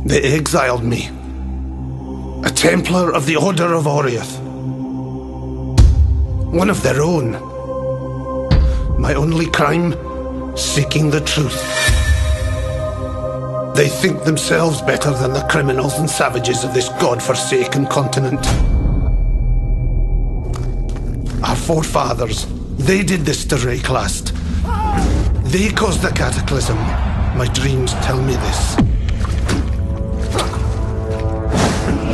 They exiled me. A Templar of the Order of Oriath. One of their own. My only crime? Seeking the truth. They think themselves better than the criminals and savages of this god-forsaken continent. Our forefathers, they did this to Rayclast. They caused the cataclysm. My dreams tell me this.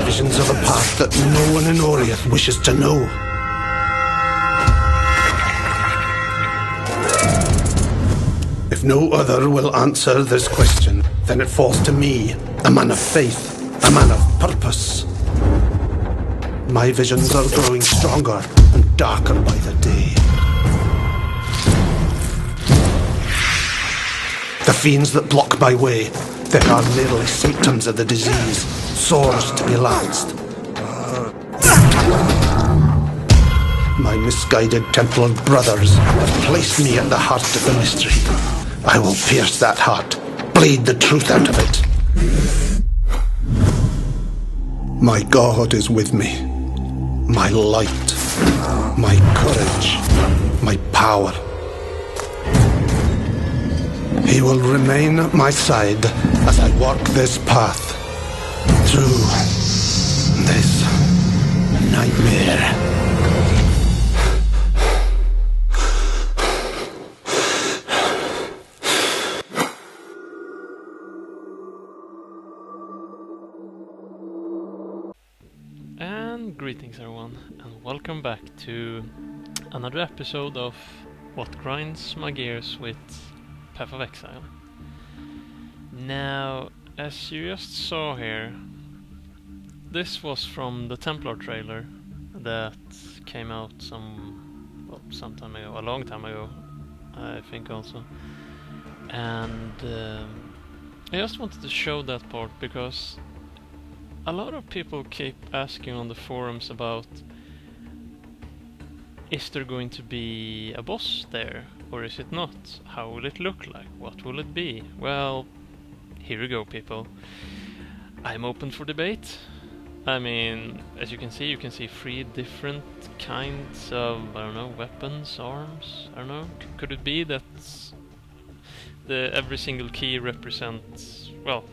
Visions of a path that no one in Oriath wishes to know. If no other will answer this question, then it falls to me, a man of faith, a man of purpose. My visions are growing stronger and darker by the day. The fiends that block my way, they are merely symptoms of the disease, sores to be lanced. My misguided Templar brothers have placed me at the heart of the mystery. I will pierce that heart, bleed the truth out of it. My God is with me. My light, my courage, my power. He will remain at my side as I walk this path through this nightmare. And greetings everyone, and welcome back to another episode of What Grinds My Gears with Path of Exile. Now, as you just saw here, this was from the Templar trailer that came out some time ago, a long time ago, I think also. And I just wanted to show that part because a lot of people keep asking on the forums about, is there going to be a boss there, or is it not? How will it look like? What will it be? Well, here we go, people. I'm open for debate. I mean, as you can see 3 different kinds of, I don't know, weapons, arms, I don't know. Could it be that every single key represents, well,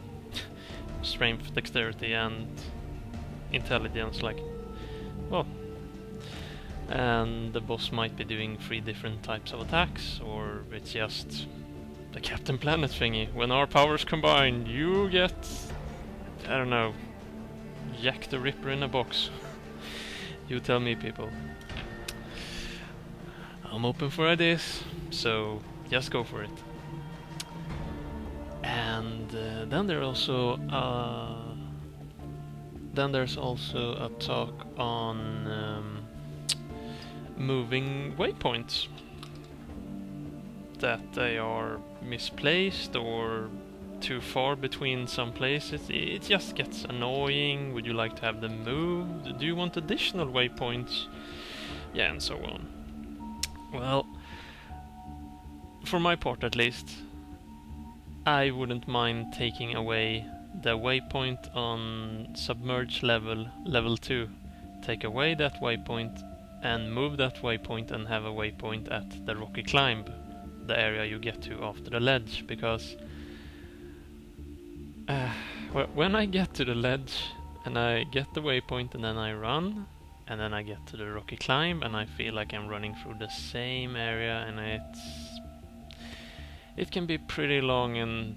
strength, dexterity and intelligence, like, well, and the boss might be doing 3 different types of attacks, or it's just the Captain Planet thingy. When our powers combine, you get, I don't know, Jack the Ripper in a box. You tell me, people. I'm open for ideas, so just go for it. And then there's also a talk on moving waypoints, that they are misplaced or too far between some places. It just gets annoying. Would you like to have them moved? Do you want additional waypoints? Yeah, and so on. Well, for my part at least, I wouldn't mind taking away the waypoint on submerged level 2. Take away that waypoint and move that waypoint and have a waypoint at the rocky climb, the area you get to after the ledge, because when I get to the ledge and I get the waypoint and then I run and then I get to the rocky climb and I feel like I'm running through the same area, and it can be pretty long and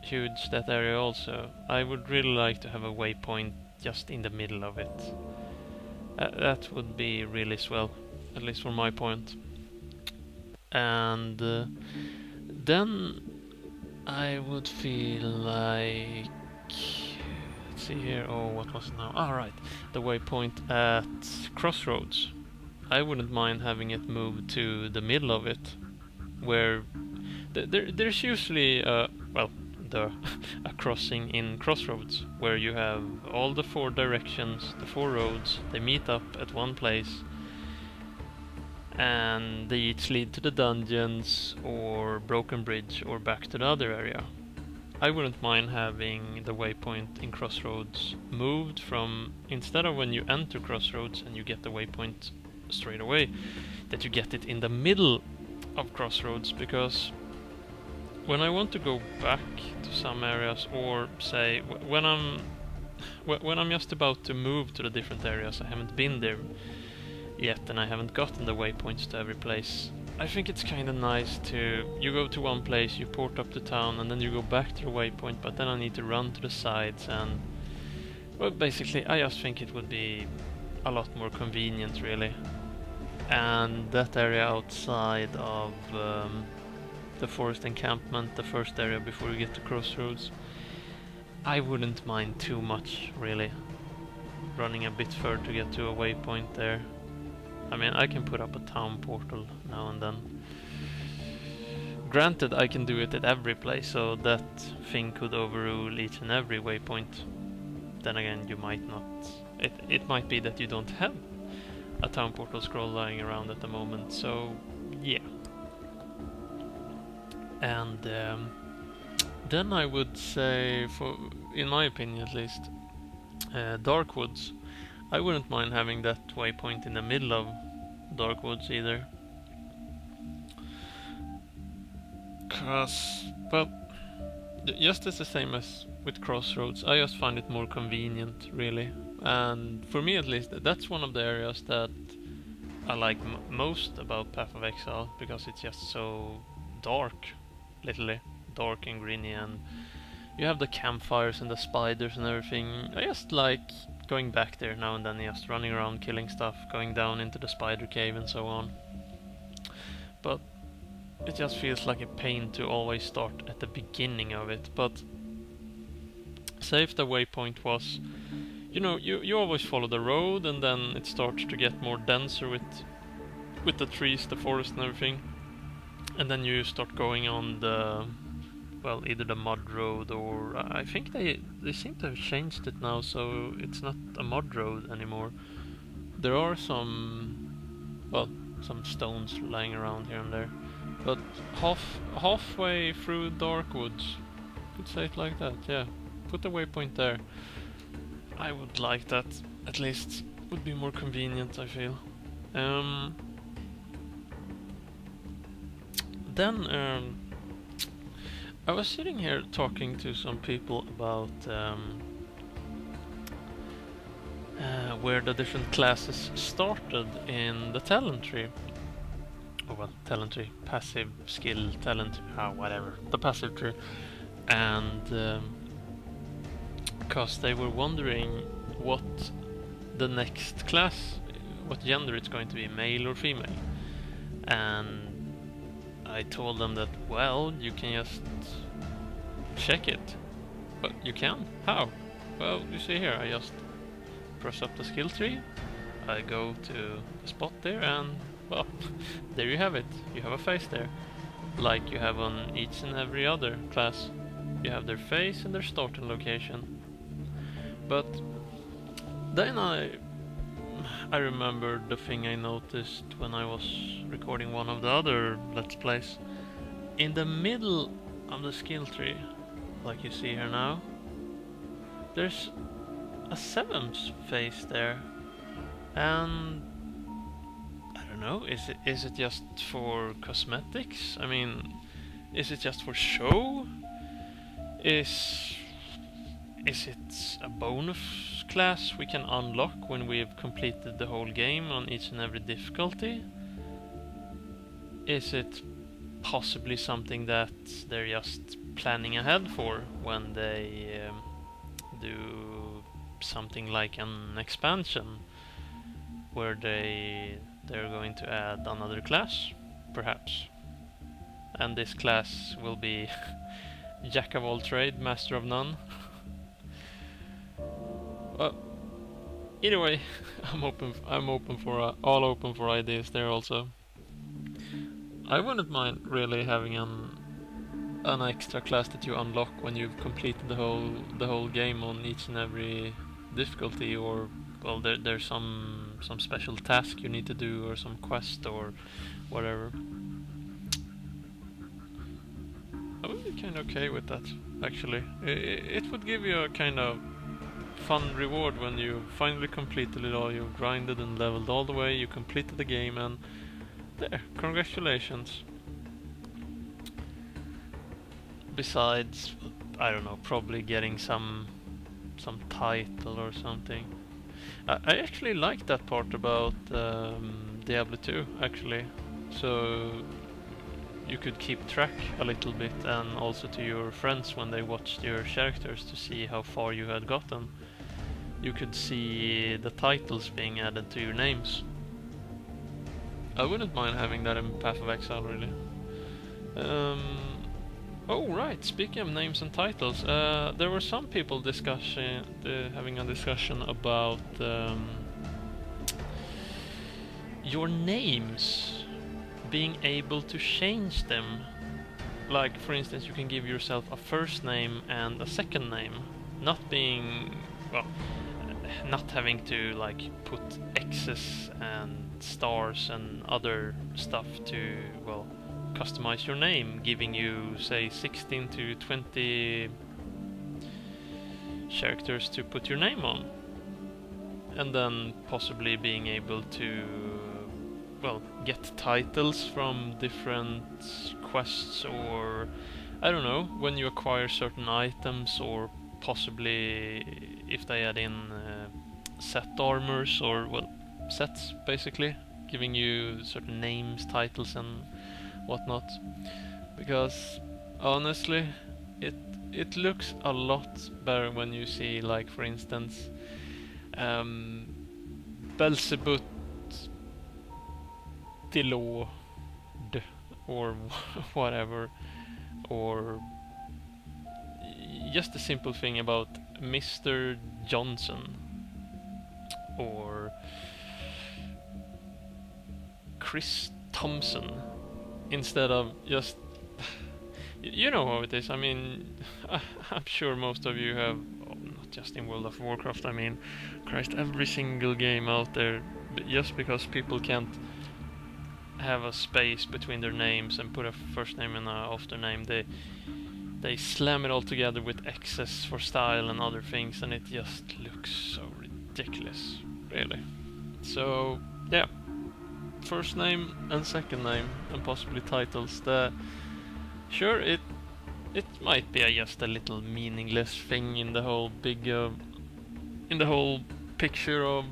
huge, that area also. I would really like to have a waypoint just in the middle of it. That would be really swell, at least from my point. And then I would feel like, let's see here, oh, what was it now? Right, the waypoint at Crossroads. I wouldn't mind having it moved to the middle of it, where there's usually a crossing in Crossroads, where you have all the 4 directions, the 4 roads, they meet up at one place, and they each lead to the dungeons or Broken Bridge or back to the other area. I wouldn't mind having the waypoint in Crossroads moved from, instead of when you enter Crossroads and you get the waypoint straight away, that you get it in the middle of Crossroads, because when I want to go back to some areas, or say when I'm just about to move to the different areas, I haven't been there yet and I haven't gotten the waypoints to every place, I think it's kind of nice to, you go to one place, you port up the town, and then you go back to the waypoint, but then I need to run to the sides, and well, basically I just think it would be a lot more convenient, really. And that area outside of the forest encampment, the first area before you get to Crossroads, I wouldn't mind too much, really, running a bit further to get to a waypoint there. I mean, I can put up a town portal now and then. Granted, I can do it at every place, so that thing could overrule each and every waypoint. Then again, you might not. It might be that you don't have a town portal scroll lying around at the moment, so yeah. And then I would say, in my opinion at least, Darkwoods. I wouldn't mind having that waypoint in the middle of Darkwoods either. Cause, well, just as the same as with Crossroads, I just find it more convenient, really. And for me at least, that's one of the areas that I like most about Path of Exile, because it's just so dark, literally dark and greeny, and you have the campfires and the spiders and everything. I just like going back there now and then, just running around killing stuff, going down into the spider cave and so on. But it just feels like a pain to always start at the beginning of it. But say if the waypoint was, you know, you always follow the road, and then it starts to get more denser with the trees, the forest and everything, and then you start going on the, well, either the mud road, or I think they seem to have changed it now, so it's not a mud road anymore. There are some, well, some stones lying around here and there, but halfway through Darkwoods, could say it like that, yeah. Put the waypoint there. I would like that, at least. Would be more convenient, I feel. Then I was sitting here talking to some people about where the different classes started in the talent tree. Oh well, talent tree, passive skill, talent, whatever, the passive tree. And because they were wondering what the next class, what gender it's going to be, male or female. And I told them that, well, you can just check it. But you can? How? Well, you see here, I just press up the skill tree, I go to the spot there, and, well, there you have it. You have a face there, like you have on each and every other class. You have their face and their starting location. But then I remembered the thing I noticed when I was recording one of the other Let's Plays. In the middle of the skill tree, like you see here now, there's a 7th face there. And I don't know, is it just for cosmetics? I mean, is it just for show? Is it a bonus class we can unlock when we've completed the whole game on each and every difficulty? Is it possibly something that they're just planning ahead for when they do something like an expansion where they're going to add another class, perhaps? And this class will be Jack of all trade, master of none. Well, either way, I'm open for ideas there also. I wouldn't mind really having an extra class that you unlock when you've completed the whole game on each and every difficulty, or well, there's some special task you need to do, or some quest or whatever. I would be kind of okay with that, actually. It would give you a kind of fun reward when you finally completed it all. You've grinded and leveled all the way, you completed the game, and there, congratulations. Besides, I don't know, probably getting some title or something. I actually like that part about Diablo 2, actually. So you could keep track a little bit, and also to your friends when they watched your characters to see how far you had gotten. You could see the titles being added to your names. I wouldn't mind having that in Path of Exile, really. Oh right, speaking of names and titles, there were some people having a discussion about your names, being able to change them. Like, for instance, you can give yourself a first name and a second name, not being, well, not having to like put X's and stars and other stuff to, well, customize your name, giving you, say, 16 to 20 characters to put your name on, and then possibly being able to, well, get titles from different quests, or I don't know, when you acquire certain items, or possibly if they add in set armors, or, well, sets basically, giving you certain names, titles and whatnot. Because honestly, it looks a lot better when you see, like, for instance, Belzebut Dilord or whatever, or just a simple thing about Mr. Johnson or Chris Thompson, instead of just you know how it is. I mean, I'm sure most of you have, not just in World of Warcraft, I mean, Christ, every single game out there, just because people can't have a space between their names and put a first name and a after name, they slam it all together with X's for style and other things, and it just looks so ridiculous, really. So yeah, first name and second name, and possibly titles. Sure, it might be just a little meaningless thing in the whole big in the whole picture of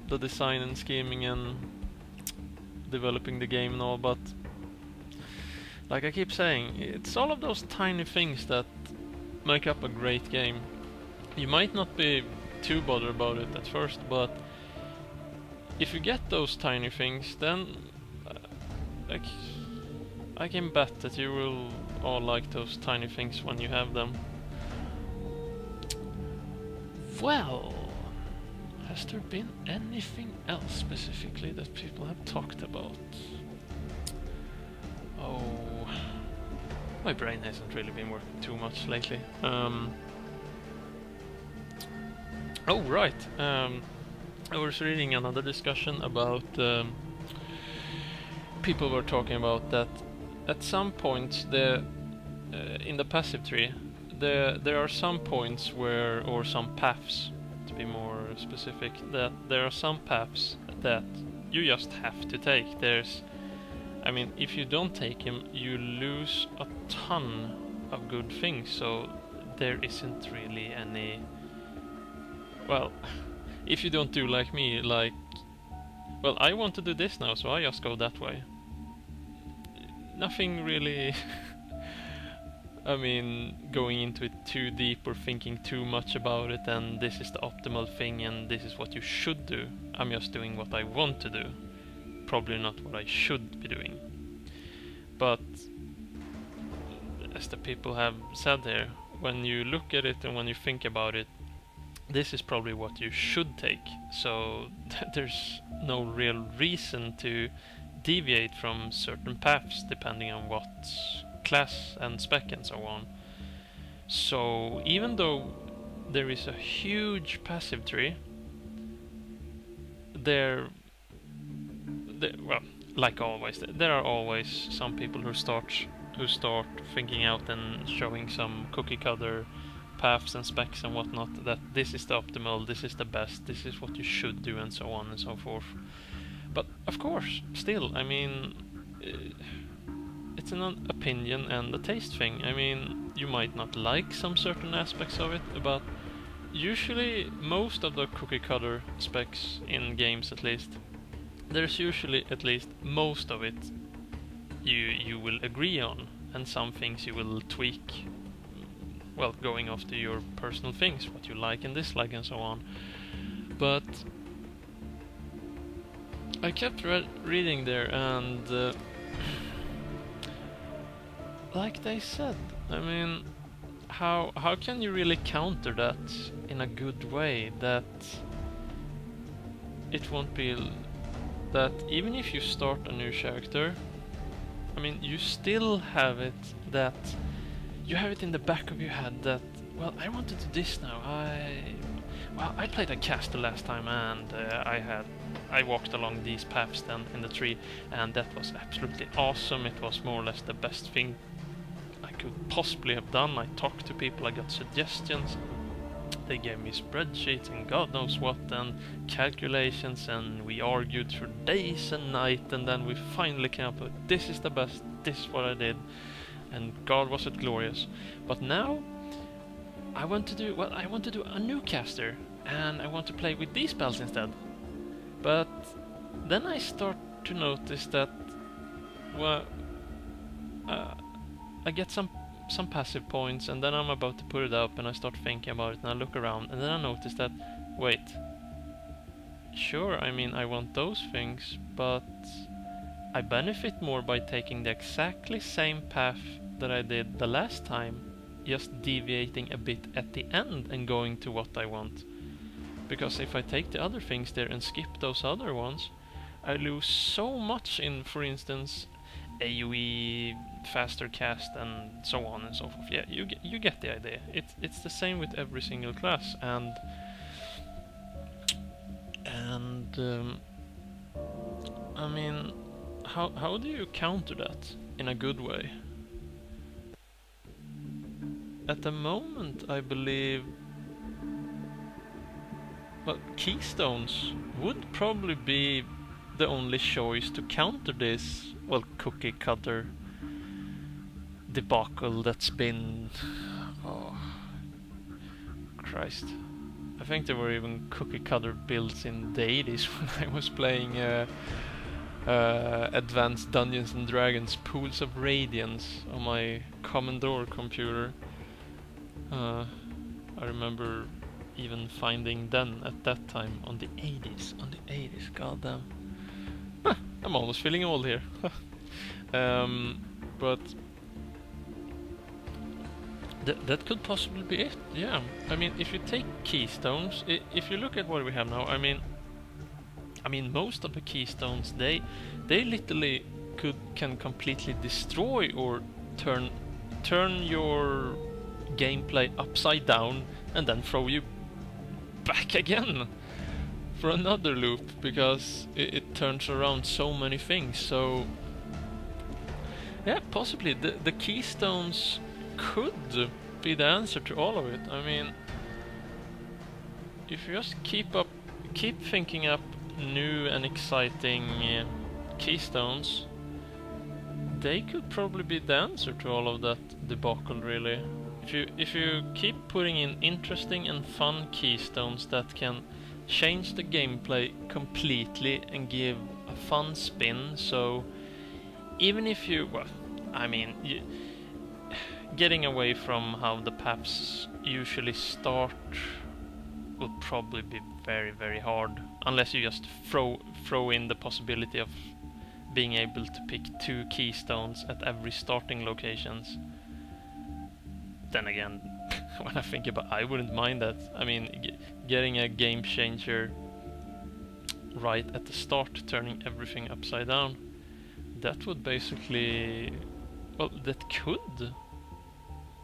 the design and scheming and developing the game and all, but like I keep saying, it's all of those tiny things that make up a great game. You might not be too bothered about it at first, but if you get those tiny things, then like, I can bet that you will all like those tiny things when you have them. Well, has there been anything else specifically that people have talked about? Oh, my brain hasn't really been working too much lately. Oh right, I was reading another discussion about people were talking about that at some points in the passive tree there are some points where, or some paths to be more specific, that there are some paths that you just have to take. I mean, if you don't take him, you lose a ton of good things, so there isn't really any... Well, if you don't do like me, like... Well, I want to do this now, so I just go that way. Nothing really... I mean, going into it too deep or thinking too much about it, and this is the optimal thing and this is what you should do. I'm just doing what I want to do. Probably not what I should be doing. But as the people have said here, when you look at it and when you think about it, this is probably what you should take. So there's no real reason to deviate from certain paths depending on what class and spec and so on. So even though there is a huge passive tree, well, like always, there are always some people who start thinking out and showing some cookie cutter paths and specs and whatnot, that this is the optimal, this is the best, this is what you should do, and so on and so forth. But of course, still, I mean, it's an opinion and a taste thing. I mean, you might not like some certain aspects of it, but usually most of the cookie cutter specs in games, at least, there's usually at least most of it you will agree on, and some things you will tweak, well, going off to your personal things, what you like and dislike and so on. But I kept reading there, and like they said, I mean, how can you really counter that in a good way, that it won't be that even if you start a new character, I mean, you still have it, that you have it in the back of your head that, well, I want to do this now. I played a caster last time, and I walked along these paths then in the tree, and that was absolutely awesome. It was more or less the best thing I could possibly have done. I talked to people, I got suggestions, they gave me spreadsheets and God knows what, and calculations, and we argued for days and night, and then we finally came up with, this is the best, this is what I did, and God, was it glorious. But now I want to do a new caster, and I want to play with these spells instead. But then I start to notice that, well, I get some passive points, and then I'm about to put it up, and I start thinking about it, and I look around, and then I notice that, wait, sure, I mean, I want those things, but I benefit more by taking the exactly same path that I did the last time, just deviating a bit at the end and going to what I want. Because if I take the other things there and skip those other ones, I lose so much in, for instance, AoE, faster cast, and so on and so forth. Yeah, you get the idea. It's the same with every single class, and I mean, how do you counter that in a good way? At the moment, I believe, well, keystones would probably be the only choice to counter this, well, cookie cutter debacle that's been, oh Christ, I think there were even cookie cutter builds in the 80s when I was playing Advanced Dungeons and Dragons Pools of Radiance on my Commodore computer. I remember even finding then at that time on the 80s, goddamn. Huh, I'm almost feeling old here. But that could possibly be it, yeah. I mean, if you take keystones, if you look at what we have now, I mean most of the keystones, they literally can completely destroy or turn your gameplay upside down and then throw you back again for another loop, because it turns around so many things. So yeah, possibly the keystones could be the answer to all of it. I mean, if you just keep thinking up new and exciting keystones, they could probably be the answer to all of that debacle, really. If you keep putting in interesting and fun keystones that can change the gameplay completely and give a fun spin, so even if you, well, I mean, getting away from how the paths usually start would probably be very, very hard, unless you just throw in the possibility of being able to pick 2 keystones at every starting locations. Then again, when I think about it, I wouldn't mind that. I mean, getting a game changer right at the start, turning everything upside down, that would basically, well, that could,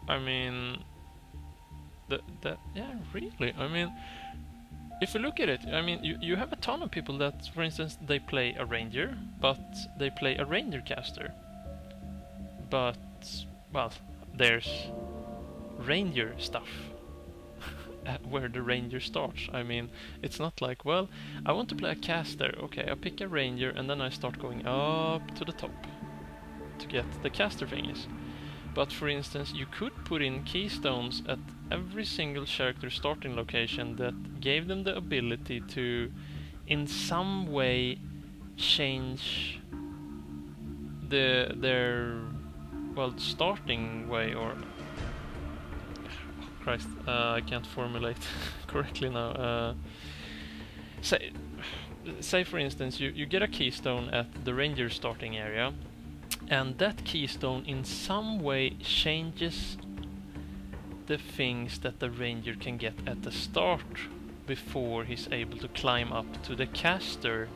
I mean, that yeah, really, I mean, if you look at it, I mean, you have a ton of people that, for instance, they play a ranger, but they play a ranger caster. But, well, there's ranger stuff where the ranger starts. I mean, it's not like, well, I want to play a caster. Okay, I pick a ranger and then I start going up to the top to get the caster thingies. But for instance, you could put in keystones at every single character starting location that gave them the ability to, in some way, change their well, starting way, or Christ, I can't formulate correctly now. Say for instance, you get a keystone at the ranger starting area, and that keystone in some way changes the things that the ranger can get at the start before he's able to climb up to the caster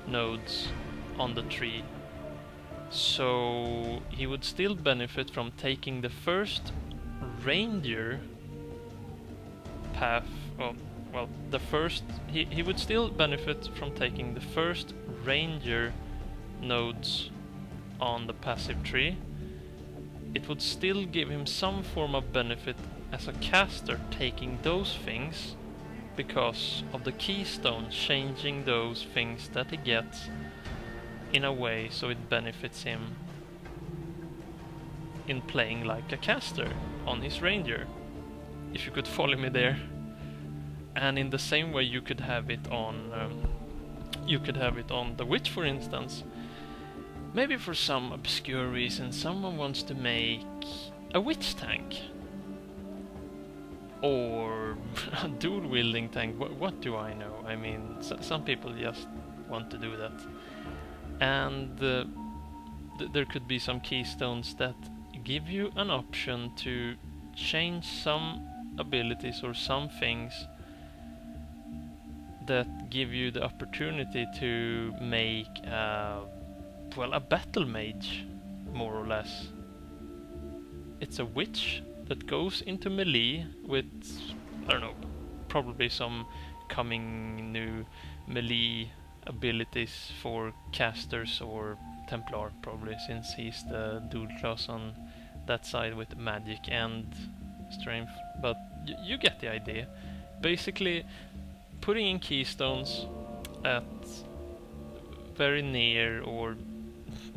nodes on the tree. So he would still benefit from taking the first ranger path. Well, the first he would still benefit from taking the first ranger nodes on the passive tree. It would still give him some form of benefit as a caster taking those things, because of the keystone changing those things that he gets in a way so it benefits him in playing like a caster on his ranger, if you could follow me there. And in the same way you could have it on the witch, for instance. Maybe for some obscure reason someone wants to make a witch tank or a dual wielding tank. What do I know? I mean, some people just want to do that. And there could be some keystones that give you an option to change some abilities or some things that give you the opportunity to make well, a battle mage, more or less. It's a witch that goes into melee with, I don't know, probably some coming new melee abilities for casters or Templar, probably, since he's the dual class on that side with magic and strength. But you get the idea. Basically, putting in keystones at very near, or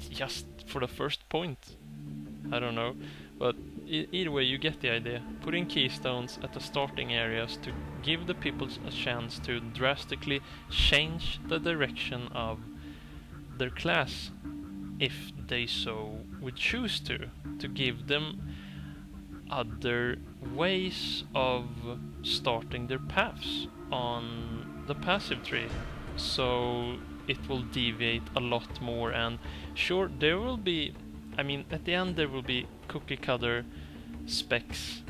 just for the first point, I don't know, but either way you get the idea. Putting keystones at the starting areas to give the people a chance to drastically change the direction of their class, if they so would choose to give them other ways of starting their paths on the passive tree, so it will deviate a lot more. And sure, there will be, I mean, at the end there will be cookie cutter specs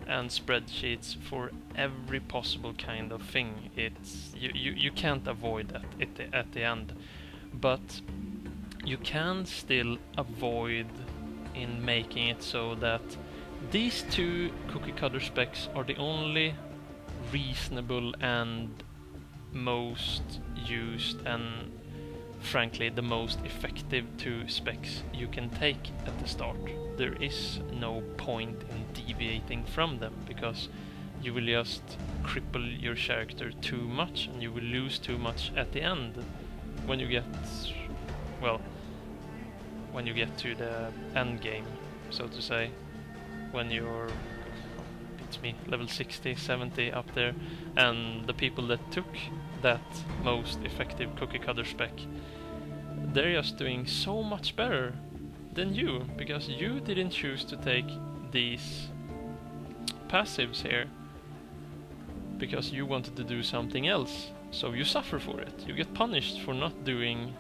and spreadsheets for every possible kind of thing. It's you can't avoid that at the end, but you can still avoid in making it so that these two cookie cutter specs are the only reasonable and most used and frankly the most effective two specs you can take at the start. There is no point in deviating from them, because you will just cripple your character too much and you will lose too much at the end when you get, well, when you get to the end game, so to say, when you're, beats me, level 60, 70 up there, and the people that took that most effective cookie cutter spec, they're just doing so much better than you, because you didn't choose to take these passives here because you wanted to do something else, so you suffer for it. You get punished for not doing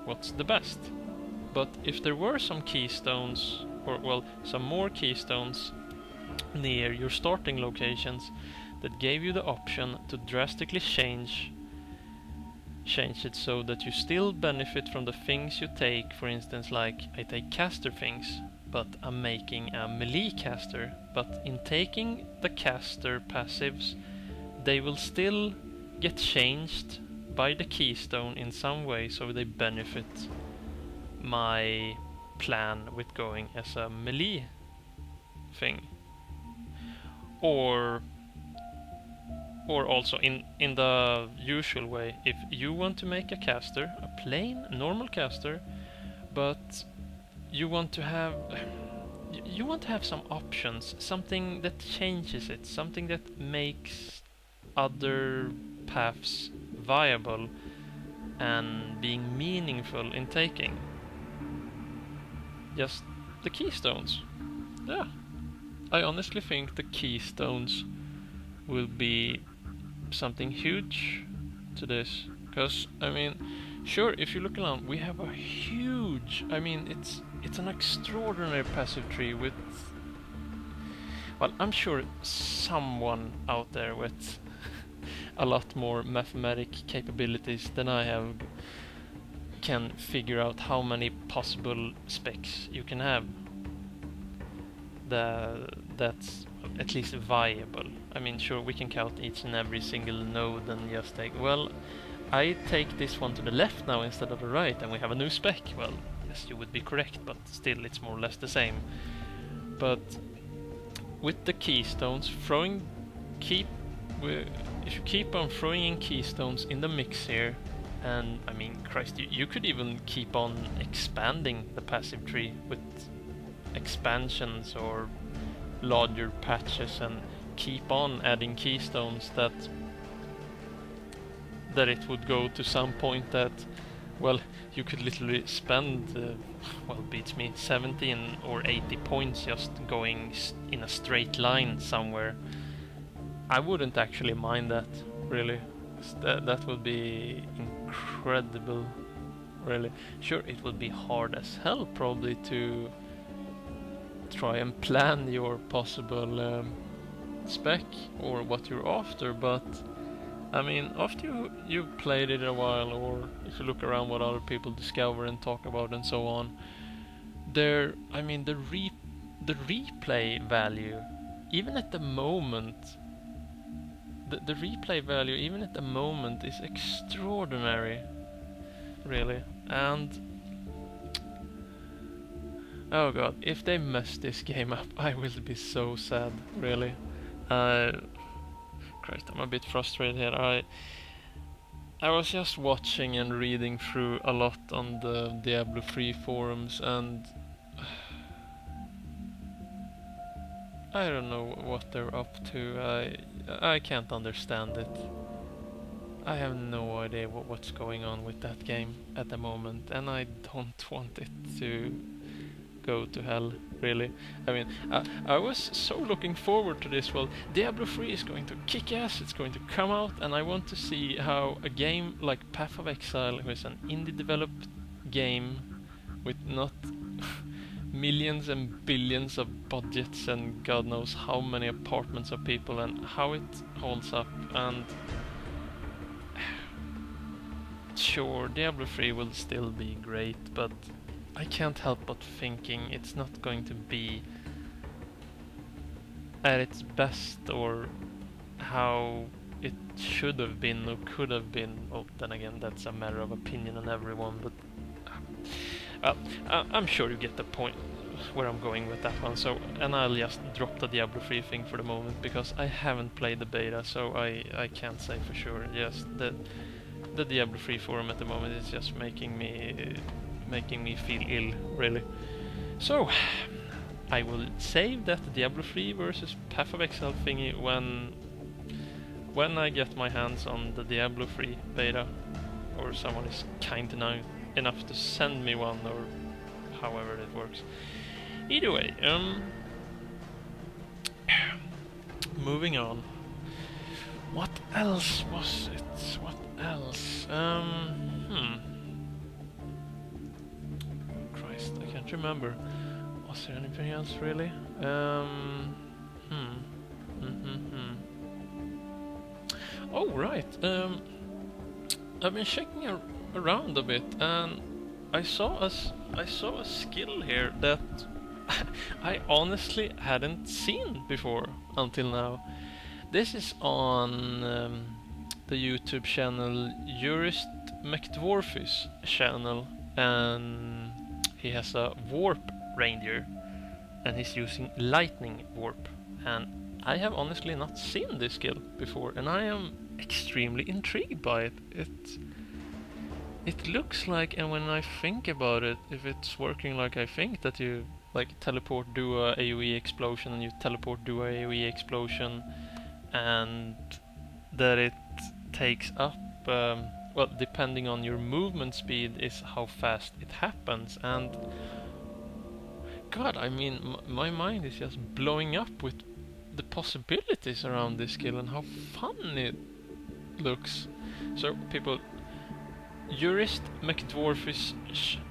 what's the best. But if there were some keystones, or well, some more keystones near your starting locations that gave you the option to drastically change it so that you still benefit from the things you take. For instance, like I take caster things, but I'm making a melee caster, but in taking the caster passives, they will still get changed by the keystone in some way so they benefit my plan with going as a melee thing, or also in the usual way, if you want to make a caster, a plain normal caster, but you want to have some options, something that changes it, something that makes other paths viable and being meaningful in taking. Just the keystones. Yeah, I honestly think the keystones will be something huge to this, because I mean, sure, if you look around, we have a huge, I mean, it's an extraordinary passive tree with, well, I'm sure someone out there with a lot more mathematic capabilities than I have can figure out how many possible specs you can have that's at least viable. I mean, sure, we can count each and every single node and just take, well, I take this one to the left now instead of the right and we have a new spec. Well, yes, you would be correct, but still it's more or less the same. But with the keystones, if you keep on throwing in keystones in the mix here, and I mean, Christ, you could even keep on expanding the passive tree with expansions or larger patches and keep on adding keystones, that it would go to some point that, well, you could literally spend, well, beats me, 17 or 80 points just going in a straight line somewhere. I wouldn't actually mind that, really. That would be incredible, really. Sure, it would be hard as hell probably to try and plan your possible spec or what you're after, but I mean, after you've played it a while, or if you look around what other people discover and talk about and so on, I mean, the replay value, even at the moment, the replay value even at the moment is extraordinary, really. And oh god, if they mess this game up, I will be so sad, really. Christ, I'm a bit frustrated here. I was just watching and reading through a lot on the Diablo 3 forums, and I don't know what they're up to. I can't understand it. I have no idea what's going on with that game at the moment, and I don't want it to go to hell, really. I mean, I was so looking forward to this. Well, Diablo 3 is going to kick ass, it's going to come out, and I want to see how a game like Path of Exile, who is an indie developed game with not millions and billions of budgets and God knows how many apartments of people, and how it holds up. And sure, Diablo 3 will still be great, but I can't help but thinking it's not going to be at its best, or how it should have been or could have been. Well, then again, that's a matter of opinion on everyone, but I'm sure you get the point where I'm going with that one. So, and I'll just drop the Diablo 3 thing for the moment, because I haven't played the beta, so I can't say for sure. Yes, the Diablo 3 forum at the moment is just making me feel ill, really. So I will save that Diablo 3 versus Path of Exile thingy when I get my hands on the Diablo 3 beta, or someone is kind enough to send me one, or however it works. Either way, moving on. What else was it? What else? Christ, I can't remember. Was there anything else, really? Oh, right. I've been checking around a bit, and I saw a skill here that I honestly hadn't seen before until now. This is on the YouTube channel Jurist McDwarf's channel, and he has a warp reindeer, and he's using lightning warp, and I have honestly not seen this skill before, and I am extremely intrigued by it. It looks like, and when I think about it, if it's working like I think, that you like teleport, do a AoE explosion, and you teleport, do a AoE explosion, and that it takes up, well, depending on your movement speed is how fast it happens. And God, I mean, my mind is just blowing up with the possibilities around this skill and how fun it looks. So people, Jurist McDwarf's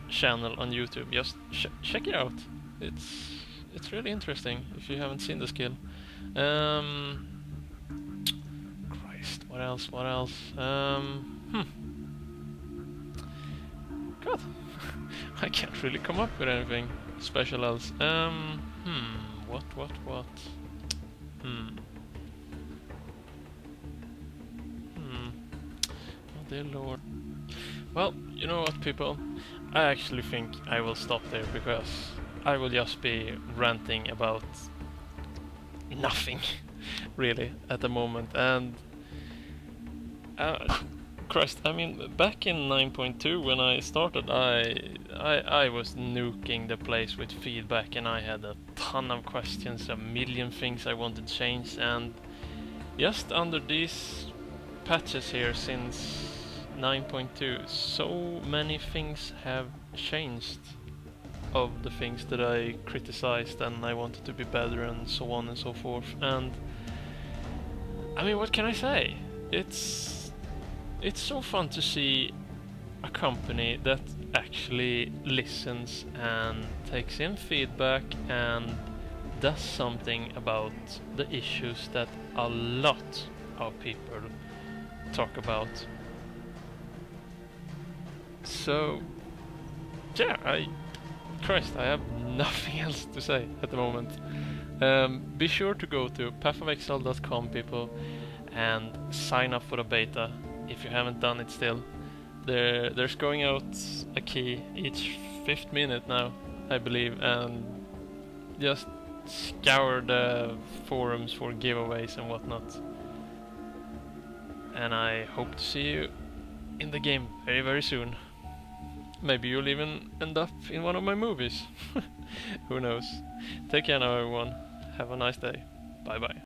channel on YouTube, just check it out. It's really interesting if you haven't seen the skill. Christ, what else? God, I can't really come up with anything special else. What? Oh dear Lord. Well, you know what, people? I actually think I will stop there, because I will just be ranting about nothing, really, at the moment. And Christ, I mean, back in 9.2 when I started, I was nuking the place with feedback, and I had a ton of questions, a million things I wanted changed, and just under these patches here since 9.2, so many things have changed of the things that I criticized and I wanted to be better, and so on and so forth. And I mean, what can I say? It's so fun to see a company that actually listens and takes in feedback and does something about the issues that a lot of people talk about. So yeah, Christ, I have nothing else to say at the moment. Be sure to go to pathofexile.com, people, and sign up for the beta if you haven't done it still. There's going out a key each 5th minute now, I believe, and just scour the forums for giveaways and whatnot. And I hope to see you in the game very, very soon. Maybe you'll even end up in one of my movies. Who knows? Take care now, everyone. Have a nice day. Bye bye.